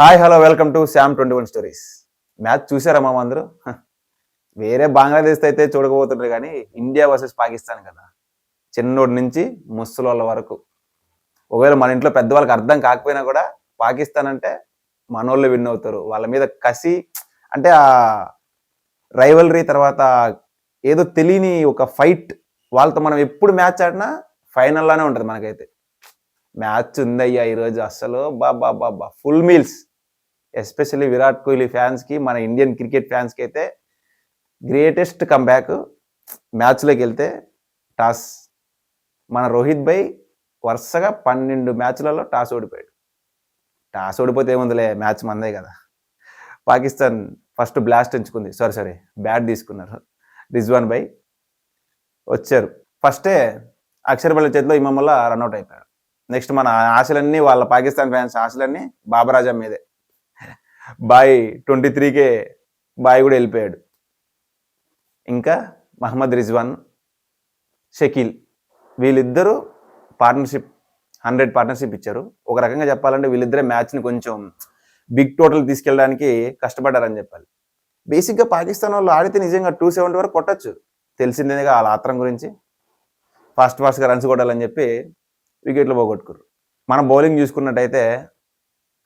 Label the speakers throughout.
Speaker 1: Hi hello welcome to Sam 21 stories. Match చూసారా మామ అందరూ? వేరే బంగ్లాదేశ్ అయితే చూడకపోతుంటారు కానీ ఇండియా వర్సెస్ పాకిస్తాన్ కదా, చిన్నోడి నుంచి ముసలోళ్ళ వరకు. ఒకవేళ మన ఇంట్లో పెద్దవాళ్ళకి అర్థం కాకపోయినా కూడా పాకిస్తాన్ అంటే మనోళ్ళు విన్ అవుతారు. వాళ్ళ మీద కసి, అంటే ఆ రైవలరీ తర్వాత ఏదో తెలియని ఒక ఫైట్. వాళ్ళతో మనం ఎప్పుడు మ్యాచ్ ఆడినా ఫైనల్లోనే ఉంటుంది మనకైతే. మ్యాచ్ ఉందయ్యా ఈరోజు, అస్సలు బాబా full meals. Especially Virat Kohli ఫ్యాన్స్కి, మన ఇండియన్ క్రికెట్ ఫ్యాన్స్కి అయితే గ్రేటెస్ట్ కంబ్యాక్. మ్యాచ్లోకి వెళ్తే టాస్, మన రోహిత్ భాయ్ వరుసగా 12 మ్యాచ్లలో టాస్ ఓడిపోయాడు. టాస్ ఓడిపోతే ఏముందిలే, మ్యాచ్ మందే కదా. పాకిస్తాన్ ఫస్ట్ బ్లాస్ట్ ఎంచుకుంది, సారీ బ్యాట్ తీసుకున్నారు. రిజ్వాన్ భాయ్ వచ్చారు, ఫస్టే అక్షర్ పటేల్ చేతిలో ఇమాం వల్ల రన్అట్ అయిపోయాడు. నెక్స్ట్ మన ఆశలన్నీ, వాళ్ళ పాకిస్తాన్ ఫ్యాన్స్ ఆశలన్నీ బాబర్ ఆజం మీదే. బాయ్ 23కే బాయ్ కూడా వెళ్ళిపోయాడు. ఇంకా మహమ్మద్ రిజ్వాన్, షకీల్, వీళ్ళిద్దరూ పార్ట్నర్షిప్ 100 పార్ట్నర్షిప్ ఇచ్చారు. ఒక రకంగా చెప్పాలంటే వీళ్ళిద్దరే మ్యాచ్ని కొంచెం బిగ్ టోటల్ తీసుకెళ్ళడానికి కష్టపడ్డారని చెప్పాలి. బేసిక్గా పాకిస్తాన్ వాళ్ళు ఆడితే నిజంగా 270 వరకు కొట్టచ్చు, తెలిసిందేగా వాళ్ళ ఆత్రం గురించి. ఫాస్ట్గా రన్స్ కొట్టాలని చెప్పి వికెట్లు పోగొట్టుకున్నారు. మన బౌలింగ్ చూసుకున్నట్టయితే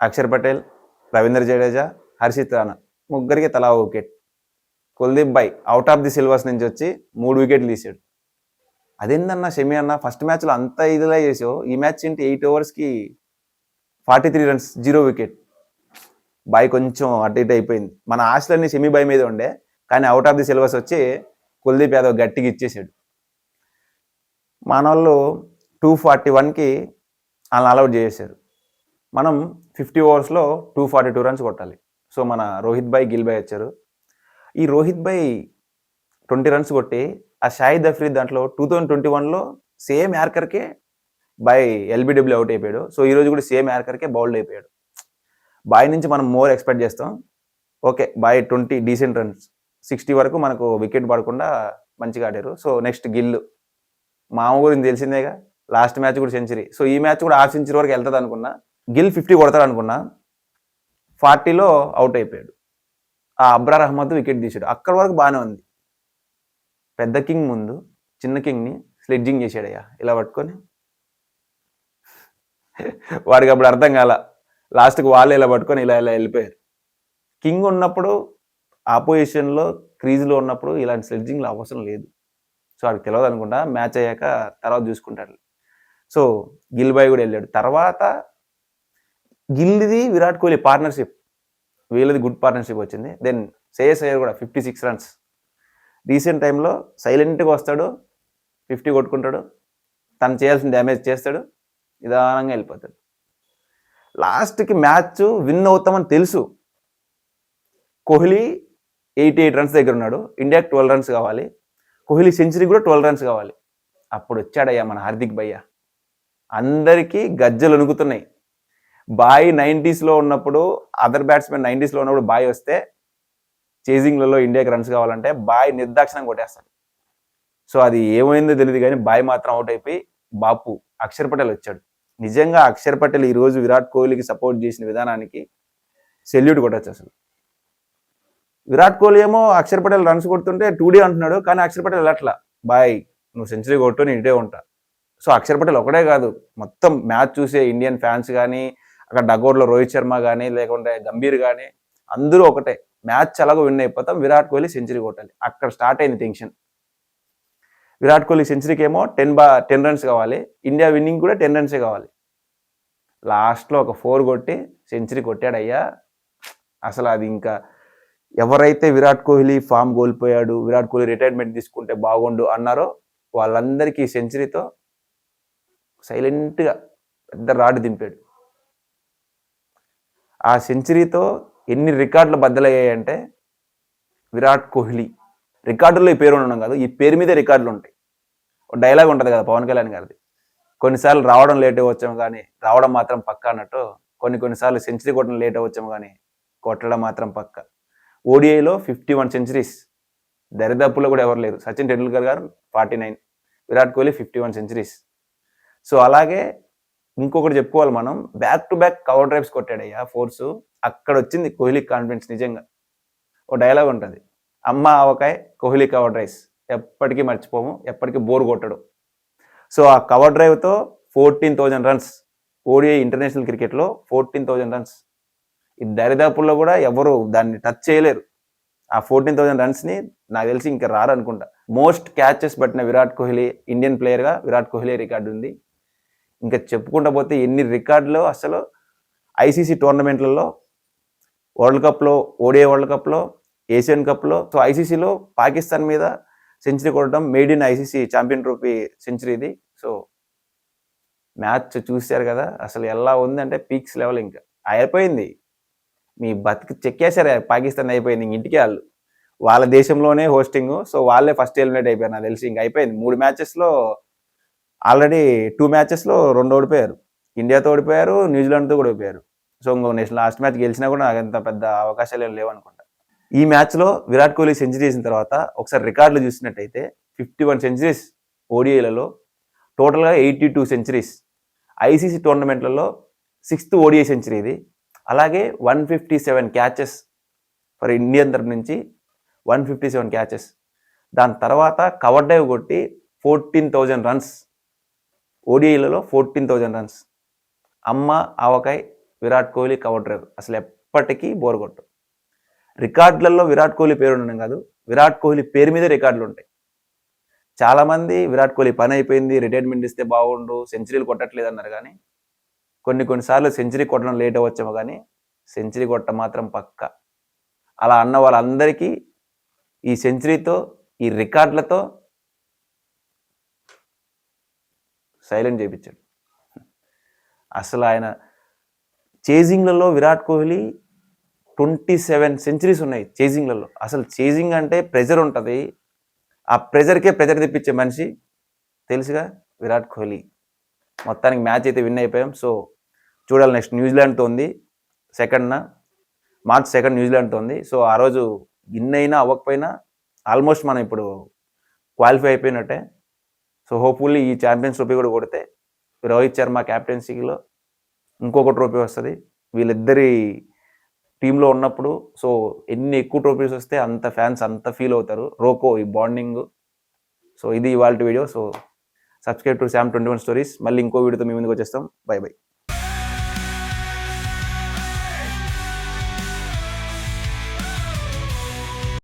Speaker 1: అక్షర్ పటేల్, రవీంద్ర జడేజా, హర్షిత్ రాణా ముగ్గురికి తలా wicket. Kuldeep Bhai out of the syllabus నుంచి వచ్చి 3 వికెట్లు తీసాడు. అదేందన్నా షమి అన్న, ఫస్ట్ మ్యాచ్లో అంత ఇదిలా చేసావు, ఈ మ్యాచ్ ఏంటి 8 ఓవర్స్కి 43 రన్స్ 0 వికెట్. బాయ్ కొంచెం అటు ఇటు అయిపోయింది. మన ఆశలన్నీ షమి బాయ్ మీద ఉండే, కానీ అవుట్ ఆఫ్ ది సిలబస్ వచ్చి కుల్దీప్ యాదవ్ గట్టిగా ఇచ్చేసాడు. మన వాళ్ళు 241కి వాళ్ళని అలౌట్ చేసేసారు. మనం 50 ఓవర్స్లో 242 రన్స్ కొట్టాలి. సో మన రోహిత్ భాయ్, గిల్ భాయ్ వచ్చారు. ఈ రోహిత్ భాయ్ 20 రన్స్ కొట్టి, ఆ షాహిద్ అఫ్రీద్ దాంట్లో 2021లో సేమ్ యార్కర్కే బాయ్ ఎల్బిడబ్ల్యూ అవుట్ అయిపోయాడు. సో ఈరోజు కూడా సేమ్ యార్కర్కే బౌల్డ్ అయిపోయాడు. బాయ్ నుంచి మనం మోర్ ఎక్స్పెక్ట్ చేస్తాం. ఓకే, బాయ్ 20 డీసెంట్ రన్స్, 60 వరకు మనకు వికెట్ పడకుండా మంచిగా ఆడారు. సో నెక్స్ట్ గిల్, మామ గురించి తెలిసిందేగా, లాస్ట్ మ్యాచ్ కూడా సెంచరీ. సో ఈ మ్యాచ్ కూడా హాఫ్ సెంచరీ వరకు వెళ్తుంది అనుకున్నా. గిల్ 50 కొడతాడు అనుకున్నా, 40లో అవుట్ అయిపోయాడు. ఆ అబ్రార్ అహ్మద్ వికెట్ తీసాడు. అక్కడి వరకు బాగానే ఉంది. పెద్ద కింగ్ ముందు చిన్న కింగ్ని స్లెడ్జింగ్ చేసాడయ్యా, ఇలా పట్టుకొని. వాడికి అప్పుడు అర్థం కాల, లాస్ట్కి వాళ్ళు ఇలా పట్టుకొని ఇలా వెళ్ళిపోయారు. కింగ్ ఉన్నప్పుడు ఆపోజిషన్లో క్రీజ్లో ఉన్నప్పుడు ఇలాంటి స్లెడ్జింగ్లో అవసరం లేదు. సో వాడికి తెలియదు అనుకుంటా, మ్యాచ్ అయ్యాక తర్వాత చూసుకుంటాడు. సో గిల్ బాయ్ కూడా వెళ్ళాడు. తర్వాత గిల్ది విరాట్ కోహ్లీ పార్ట్నర్షిప్, వీళ్ళది గుడ్ పార్ట్నర్షిప్ వచ్చింది. దెన్ శ్రేయస్ అయ్యర్ కూడా 56 రన్స్. రీసెంట్ టైంలో సైలెంట్గా వస్తాడు, 50 కొట్టుకుంటాడు, తను చేయాల్సిన డ్యామేజ్ చేస్తాడు, నిదానంగా వెళ్ళిపోతాడు. లాస్ట్కి మ్యాచ్ విన్ అవుతామని తెలుసు. కోహ్లీ 88 రన్స్ దగ్గర ఉన్నాడు, ఇండియాకి 12 రన్స్ కావాలి, కోహ్లీ సెంచరీ కూడా 12 రన్స్ కావాలి. అప్పుడు వచ్చాడయ్యా మన హార్దిక్ భయ్య. అందరికీ గజ్జలు వణుకుతున్నాయి. బాయ్ 90స్లో ఉన్నప్పుడు, అదర్ బ్యాట్స్మెన్ 90స్లో ఉన్నప్పుడు బాయ్ వస్తే చేజింగ్లలో ఇండియాకి రన్స్ కావాలంటే బాయ్ నిర్దాక్షిణం కొట్టేస్తాడు. సో అది ఏమైందో తెలియదు కానీ బాయ్ మాత్రం అవుట్ అయిపోయి బాపు అక్షర్ పటేల్ వచ్చాడు. నిజంగా అక్షర్ పటేల్ ఈరోజు విరాట్ కోహ్లీకి సపోర్ట్ చేసిన విధానానికి సెల్యూట్ కొట్టచ్చు అసలు. విరాట్ కోహ్లీ ఏమో అక్షర్ పటేల్ రన్స్ కొడుతుంటే 2D అంటున్నాడు, కానీ అక్షర్ పటేల్ వెళ్ళట్లా, బాయ్ నువ్వు సెంచరీ కొట్టు, నేను ఇటే ఉంటా. సో అక్షర్ పటేల్ ఒకటే కాదు, మొత్తం మ్యాచ్ చూసే ఇండియన్ ఫ్యాన్స్ కానీ, అక్కడ డగౌట్లో రోహిత్ శర్మ కానీ, లేకుంటే గంభీర్ కానీ, అందరూ ఒకటే, మ్యాచ్ అలాగో విన్ అయిపోతాం, విరాట్ కోహ్లీ సెంచరీ కొట్టాలి. అక్కడ స్టార్ట్ అయింది టెన్షన్. విరాట్ కోహ్లీ సెంచరీకి ఏమో 10 రన్స్ కావాలి, ఇండియా విన్నింగ్ కూడా 10 రన్సే కావాలి. లాస్ట్లో ఒక 4 కొట్టి సెంచరీ కొట్టాడయ్యా. అసలు అది ఇంకా ఎవరైతే విరాట్ కోహ్లీ ఫామ్ కోల్పోయాడు, విరాట్ కోహ్లీ రిటైర్మెంట్ తీసుకుంటే బాగుండు అన్నారో వాళ్ళందరికీ సెంచరీతో సైలెంట్గా పెద్ద రాడ్ దింపాడు. ఆ సెంచరీతో ఎన్ని రికార్డులు బద్దలయ్యాయంటే, విరాట్ కోహ్లీ రికార్డుల్లో ఈ పేరు ఉండడం కాదు, ఈ పేరు మీదే రికార్డులు ఉంటాయి. ఒక డైలాగ్ ఉంటుంది కదా పవన్ కళ్యాణ్ గారిది, కొన్నిసార్లు రావడం లేట్ అవ్వచ్చాము కానీ రావడం మాత్రం పక్క అన్నట్టు, కొన్నిసార్లు సెంచరీ కొట్టడం లేట్ అవ్వచ్చాము కానీ కొట్టడం మాత్రం పక్క. ఓడిఐలో 51 సెంచరీస్, దరిదాపుల్లో కూడా ఎవరు లేరు. సచిన్ టెండూల్కర్ గారు 49, విరాట్ కోహ్లీ 51 సెంచరీస్. సో అలాగే ఇంకొకటి చెప్పుకోవాలి మనం, back to back cover drives కొట్టాడయ్యా ఫోర్సు. అక్కడ వచ్చింది కోహ్లీ కాన్ఫిడెన్స్ నిజంగా. ఓ డైలాగ్ ఉంటుంది, అమ్మ ఆవకాయ కోహ్లీ కవర్ డ్రైవ్స్, ఎప్పటికీ మర్చిపోము, ఎప్పటికీ బోర్ కొట్టడు. సో ఆ కవర్ డ్రైవ్తో 14,000 రన్స్, ఓడిఐ ఇంటర్నేషనల్ క్రికెట్లో 14,000 రన్స్. ఈ దరిదాపుల్లో కూడా ఎవరు దాన్ని టచ్ చేయలేరు. ఆ 14,000 రన్స్ని నాకు తెలిసి ఇంకా రారనుకుంటా. మోస్ట్ క్యాచెస్ పట్టిన విరాట్ కోహ్లీ, ఇండియన్ ప్లేయర్గా విరాట్ కోహ్లీ రికార్డు ఉంది. ఇంకా చెప్పుకుంటా పోతే ఎన్ని రికార్డులు అసలు. ఐసీసీ టోర్నమెంట్లలో, వరల్డ్ కప్లో, ఓడిఐ వరల్డ్ కప్లో, ఏషియన్ కప్లో, సో ఐసీసీలో పాకిస్తాన్ మీద సెంచరీ కొట్టడం made in ICC champion trophy century ఇది. సో మ్యాచ్ చూశారు కదా, అసలు ఎలా ఉందంటే పీక్స్ లెవెల్. ఇంకా అయిపోయింది, మీ బతికి చెక్కేశారు పాకిస్తాన్, అయిపోయింది. ఇంటికి వాళ్ళ దేశంలోనే హోస్టింగ్, సో వాళ్ళే ఫస్ట్ ఎలిమినేట్ అయిపోయారు నాకు తెలిసి. ఇంక అయిపోయింది. 3 మ్యాచెస్లో ఆల్రెడీ 2 మ్యాచెస్లో 2 ఓడిపోయారు. ఇండియాతో ఓడిపోయారు, న్యూజిలాండ్తో కూడా ఓడిపోయారు. సో ఇంకో లాస్ట్ మ్యాచ్ గెలిచినా కూడా నాకు అంత పెద్ద అవకాశాలు ఏం లేవనుకుంటా. ఈ మ్యాచ్లో విరాట్ కోహ్లీ సెంచరీ చేసిన తర్వాత ఒకసారి రికార్డులు చూసినట్టయితే 51 సెంచరీస్ ఓడిఐలలో, టోటల్గా 82 సెంచరీస్. ఐసీసీ టోర్నమెంట్లలో 6th ఓడిఐ సెంచరీ ఇది. అలాగే 157 క్యాచెస్ ఫర్ ఇండియన్ తరపు నుంచి, 157 క్యాచెస్. దాని తర్వాత కవర్ డ్రైవ్ కొట్టి 14,000 రన్స్, ఓడిఐలలో 14,000 రన్స్. అమ్మ ఆవకాయ్ విరాట్ కోహ్లీ కవర్ డ్రైవ్ అసలు ఎప్పటికీ బోర్ కొట్టు. రికార్డులలో విరాట్ కోహ్లీ పేరు ఉండడం కాదు, విరాట్ కోహ్లీ పేరు మీదే రికార్డులు ఉంటాయి. చాలామంది విరాట్ కోహ్లీ పని అయిపోయింది, రిటైర్మెంట్ ఇస్తే బాగుండు, సెంచరీలు కొట్టట్లేదు అన్నారు. కానీ కొన్నిసార్లు సెంచరీ కొట్టడం లేట్ అవ్వచ్చేమో, కానీ సెంచరీ కొట్ట మాత్రం పక్క. అలా అన్న వాళ్ళందరికీ ఈ సెంచరీతో, ఈ రికార్డులతో సైలెంట్ చేయించాడు. అసలు ఆయన చేజింగ్లలో విరాట్ కోహ్లీ 27 సెంచరీస్ ఉన్నాయి చేజింగ్లలో. అసలు చేజింగ్ అంటే ప్రెజర్ ఉంటుంది, ఆ ప్రెజర్కే ప్రెజర్ తెప్పించే మనిషి తెలుసుగా విరాట్ కోహ్లీ. మొత్తానికి మ్యాచ్ అయితే విన్ అయిపోయాం. సో చూడాలి, నెక్స్ట్ న్యూజిలాండ్తో ఉంది, మార్చ్ 2 న్యూజిలాండ్తో ఉంది. సో ఆ రోజు విన్ అయినా అవ్వకపోయినా ఆల్మోస్ట్ మనం ఇప్పుడు క్వాలిఫై అయిపోయినట్టే. సో హోప్ఫుల్లీ ఈ ఛాంపియన్స్ ట్రోఫీ కూడా కొడితే రోహిత్ శర్మ క్యాప్టెన్సీలో ఇంకొక ట్రోఫీ వస్తుంది. వీళ్ళిద్దరి టీంలో ఉన్నప్పుడు సో ఎన్ని ఎక్కువ ట్రోఫీస్ వస్తే అంత ఫ్యాన్స్ అంత ఫీల్ అవుతారు. రోకో ఈ బాండింగ్. సో ఇది ఇవాళ video. So subscribe to Sam 21 Stories. మళ్ళీ ఇంకో వీడియోతో మీ ముందుకు వచ్చేస్తాం. By by.